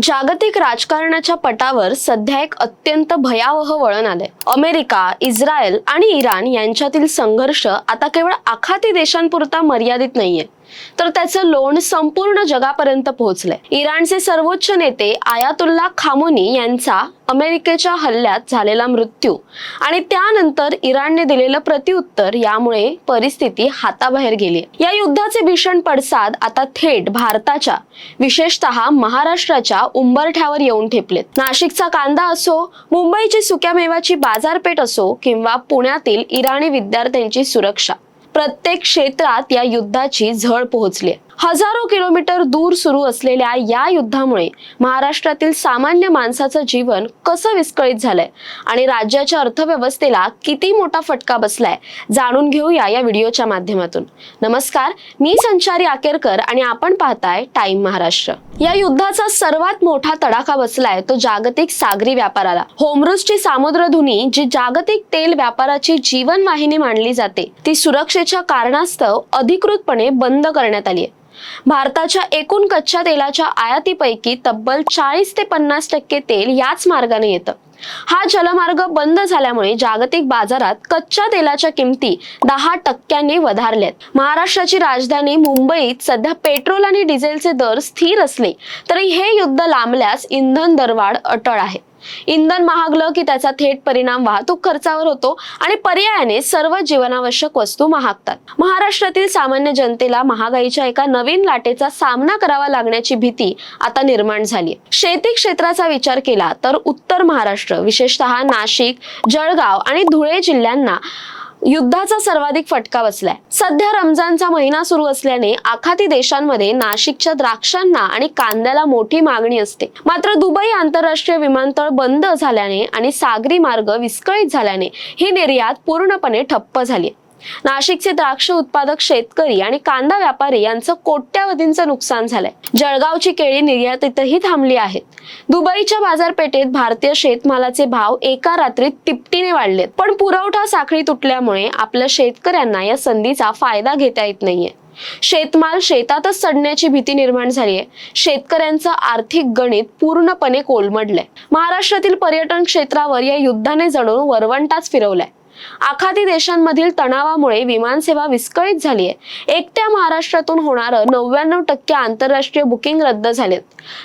जागतिक राजकारणाच्या पटावर सध्या एक अत्यंत भयावह वळण आलंय। अमेरिका, इस्रायल आणि इराण यांच्यातील संघर्ष आता केवळ आखाती देशांपुरता मर्यादित नाहीये, तर त्याचं लोण संपूर्ण जगापर्यंत पोहोचलंय। इराणचे सर्वोच्च नेते आयातुल्ला खामोनी यांचा अमेरिकेच्या हल्ल्यात झालेला मृत्यू आणि त्यानंतर इराणने दिलेलं प्रत्युत्तर यामुळे परिस्थिती हाताबाहेर गेली। या युद्धाचे भीषण पडसाद आता थेट भारताच्या, विशेषतः महाराष्ट्राच्या उंबरठ्यावर येऊन ठेपलेत। नाशिकचा कांदा असो, मुंबईची सुक्यामेव्याची बाजारपेठ असो किंवा पुण्यातील इराणी विद्यार्थ्यांची सुरक्षा, प्रत्येक क्षेत्रात या युद्धाची झळ पोहोचली आहे। हजारो किलोमीटर दूर सुरू असलेल्या या युद्धामुळे महाराष्ट्रातील सामान्य माणसाचं जीवन कसं विस्कळीत झालंय आणि राज्याच्या अर्थव्यवस्थेला किती मोठा फटका बसलाय जाणून घेऊया या व्हिडिओच्या माध्यमातून। नमस्कार, मी संचारी आकेरकर आणि आपण पाहताय टाइम महाराष्ट्र। या युद्धाचा सर्वात मोठा तडाखा बसलाय तो जागतिक सागरी व्यापाराला। होर्मुझची सामुद्रधुनी, जी जागतिक तेल व्यापाराची जीवनवाहिनी मानली जाते, ती सुरक्षेच्या कारणास्तव अधिकृतपणे बंद करण्यात आली आहे। भारताच्या एकूण कच्च्या तेलाच्या आयातीपैकी तब्बल 40 ते 50% तेल याच मार्गाने येतं। हा जलमार्ग बंद झाल्यामुळे जागतिक बाजारात कच्च्या तेलाच्या किमती 10% वधारल्यात। महाराष्ट्राची राजधानी मुंबईत सध्या पेट्रोल आणि डिझेलचे दर स्थिर असले तरी हे युद्ध लांबल्यास इंधन दरवाढ अटळ आहे। इंधन महागलं की त्याचा थेट परिणाम वाहतूक खर्चावर होतो आणि पर्यायाने सर्व जीवनावश्यक वस्तू महागतात। महाराष्ट्रातील सामान्य जनतेला महागाईच्या एका नवीन लाटेचा सामना करावा लागण्याची भीती आता निर्माण झाली आहे। शेती क्षेत्राचा विचार केला तर उत्तर महाराष्ट्र, विशेषतः नाशिक, जळगाव आणि धुळे जिल्ह्यांना युद्धाचा सर्वाधिक फटका बसलाय। सध्या रमजानचा महिना सुरू असल्याने आखाती देशांमध्ये नाशिकच्या द्राक्षांना आणि कांद्याला मोठी मागणी असते। मात्र दुबई आंतरराष्ट्रीय विमानतळ बंद झाल्याने आणि सागरी मार्ग विस्कळीत झाल्याने ही निर्यात पूर्णपणे ठप्प झाली। नाशिकचे द्राक्ष उत्पादक शेतकरी आणि कांदा व्यापारी यांचं कोट्यावधींचं नुकसान झालंय। जळगावची केळी निर्यातीतही थांबली आहेत। दुबईच्या बाजारपेठेत भारतीय शेतमालाचे भाव एका रात्रीत तिपटीने वाढलेत, पण पुरवठा साखळी तुटल्यामुळे आपल्या शेतकऱ्यांना या संधीचा फायदा घेता येत नाहीये। शेतमाल शेतातच सडण्याची भीती निर्माण झाली आहे। शेतकऱ्यांचं आर्थिक गणित पूर्णपणे कोलमडलंय। महाराष्ट्रातील पर्यटन क्षेत्रावर या युद्धाने जणू वरवंटाच फिरवलाय। आखाती देशांमधील तणावामुळे विमानसेवा विस्कळीत झाली आहे। एकट्या महाराष्ट्रातून होणारं 99% आंतरराष्ट्रीय बुकिंग रद्द झालेत।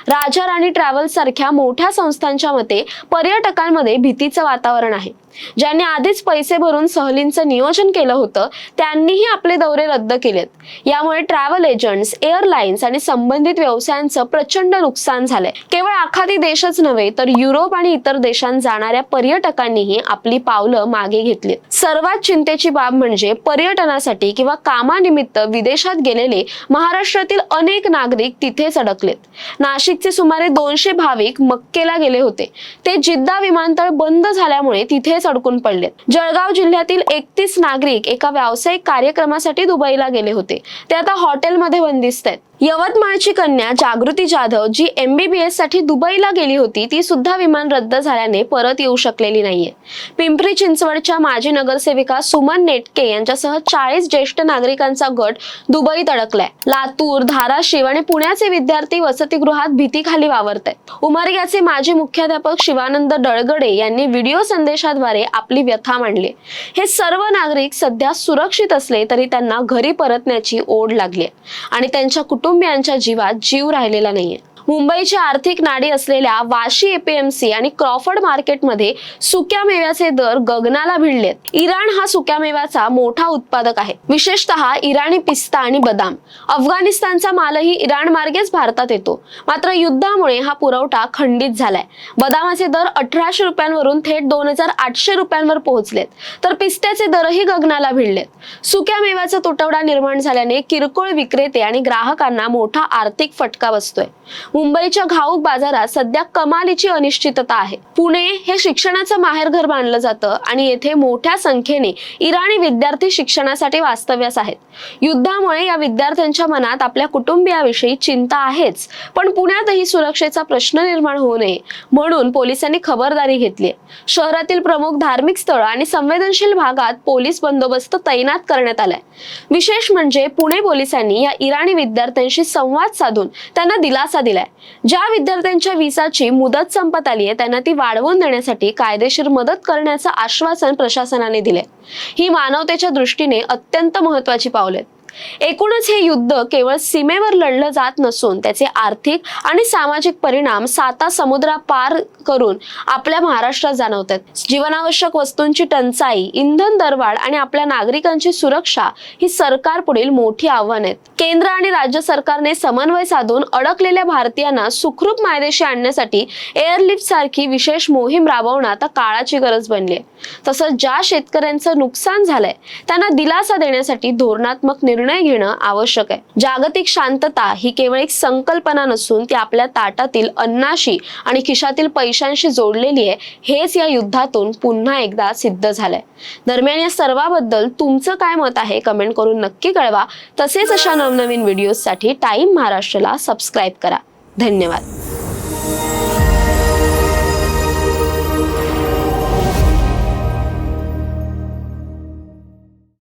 राजा राणी ट्रॅव्हल्स सारख्या मोठ्या संस्थांच्या मते पर्यटकांमध्ये भीतीचं वातावरण आहे। ज्यांनी आधीच पैसे भरून सहलींचं नियोजन केलं होतं त्यांनीही आपले दौरे रद्द केलेत। यामुळे ट्रॅव्हल एजंट्स, एअरलाइन्स आणि संबंधित व्यवसायांचं प्रचंड नुकसान झालंय। केवळ आखाती देशच नव्हे तर युरोप आणि इतर देशांत जाणाऱ्या पर्यटकांनीही आपली पावलं मागे घेतली। सर्वात चिंतेची बाब म्हणजे पर्यटनासाठी किंवा कामानिमित्त विदेशात गेलेले महाराष्ट्रातील अनेक नागरिक तिथेच अडकलेत। नाशिकचे सुमारे 200 भाविक मक्केला गेले होते, ते जिद्दा विमानतळ बंद झाल्यामुळे तिथेच अडकून पडलेत। जळगाव जिल्ह्यातील 31 नागरिक एका व्यावसायिक कार्यक्रमासाठी दुबईला गेले होते, ते आता हॉटेलमध्ये बंदिस्त आहेत। यवतमाळची कन्या जागृती जाधव, जी MBBS साठी दुबईला गेली होती, ती सुद्धा विमान रद्द झाल्याने परत येऊ शकलेली नाहीये। पिंपरी चिंचवडच्या माजी नगरसेविका सुमन नेटके यांच्यासह 40 ज्येष्ठ नागरिकांचा गट दुबईत अडकलाय। लातूर, धाराशिव आणि पुण्याचे विद्यार्थी वसतिगृहात भीतीखाली वावरतायत। उमरग्याचे माजी मुख्याध्यापक शिवानंद डळगडे यांनी व्हिडिओ संदेशाद्वारे आपली व्यथा मांडली। हे सर्व नागरिक सध्या सुरक्षित असले तरी त्यांना घरी परतण्याची ओढ लागली आणि त्यांच्या कुटुंबियांच्या जीवात जीव राहिलेला नाहीये। मुंबईची आर्थिक नाडी असलेल्या वाशी APMC आणि क्रॉफर्ड मार्केटमध्ये सुक्या मेव्याचे दर गगनाला भिडलेत। इराण हा सुक्या मेव्याचा मोठा उत्पादक आहे, विशेषतः इराणी पिस्ता आणि बदाम। अफगाणिस्तानचा मालही इराण मार्गेच भारतात येतो, मात्र युद्धामुळे हा पुरवठा खंडित झालाय। बदामाचे दर 1800 रुपयांवरून थेट 2800 रुपयांवर पोहोचलेत, तर पिस्त्याचे दरही गगनाला भिडलेत। सुक्या मेव्याचा तुटवडा निर्माण झाल्याने किरकोळ विक्रेते आणि ग्राहकांना मोठा आर्थिक फटका बसतोय। मुंबईच्या घाऊक बाजारात सध्या कमालीची अनिश्चितता आहे। पुणे हे शिक्षणाचं माहेरघर मानलं जातं आणि येथे मोठ्या संख्येने इराणी विद्यार्थी शिक्षणासाठी वास्तव्यास आहेत। युद्धामुळे या विद्यार्थ्यांच्या मनात आपल्या कुटुंबियाविषयी चिंता आहेच, पण पुण्यातही सुरक्षेचा प्रश्न निर्माण होऊ नये म्हणून पोलिसांनी खबरदारी घेतली आहे। शहरातील प्रमुख धार्मिक स्थळ आणि संवेदनशील भागात पोलीस बंदोबस्त तैनात करण्यात आलाय। विशेष म्हणजे पुणे पोलिसांनी या इराणी विद्यार्थ्यांशी संवाद साधून त्यांना दिलासा दिलाय ज्या विद्यार्थ्यांच्या व्हिसाची मुदत संपत आली आहे त्यांना ती वाढवून देण्यासाठी कायदेशीर मदत करण्याचं आश्वासन प्रशासनाने दिले। ही मानवतेच्या दृष्टीने अत्यंत महत्त्वाची पावले आहेत। एकूणच हे युद्ध केवळ सीमेवर लढलं जात नसून त्याचे आर्थिक आणि सामाजिक परिणाम साता समुद्रा पार करून आपल्या महाराष्ट्रात जाणवतात। जीवनावश्यक वस्तूंची टंचाई, इंधन दरवाढ आणि आपल्या नागरिकांची सुरक्षा ही सरकार पुढील मोठी आव्हाने आहेत। केंद्र आणि राज्य सरकारने समन्वय साधून अडकलेल्या भारतीयांना सुखरूप मायदेशी आणण्यासाठी एअरलिफ्ट सारखी विशेष मोहीम राबवणं आता काळाची गरज बनली आहे। तसंच ज्या शेतकऱ्यांचं नुकसान झालंय त्यांना दिलासा देण्यासाठी धोरणात्मक निर्णय घेणं आवश्यक आहे। जागतिक शांतता ही केवळ एक संकल्पना नसून ती आपल्या ताटातील अन्नाशी आणि खिशातील पैशांशी जोडलेली आहे, हेच या युद्धातून पुन्हा एकदा सिद्ध झालंय। दरम्यान या सर्वाबद्दल तुमचं काय मत आहे कमेंट करून नक्की कळवा। तसेच अशा नवनवीन व्हिडिओसाठी टाइम महाराष्ट्राला सबस्क्राईब करा। धन्यवाद।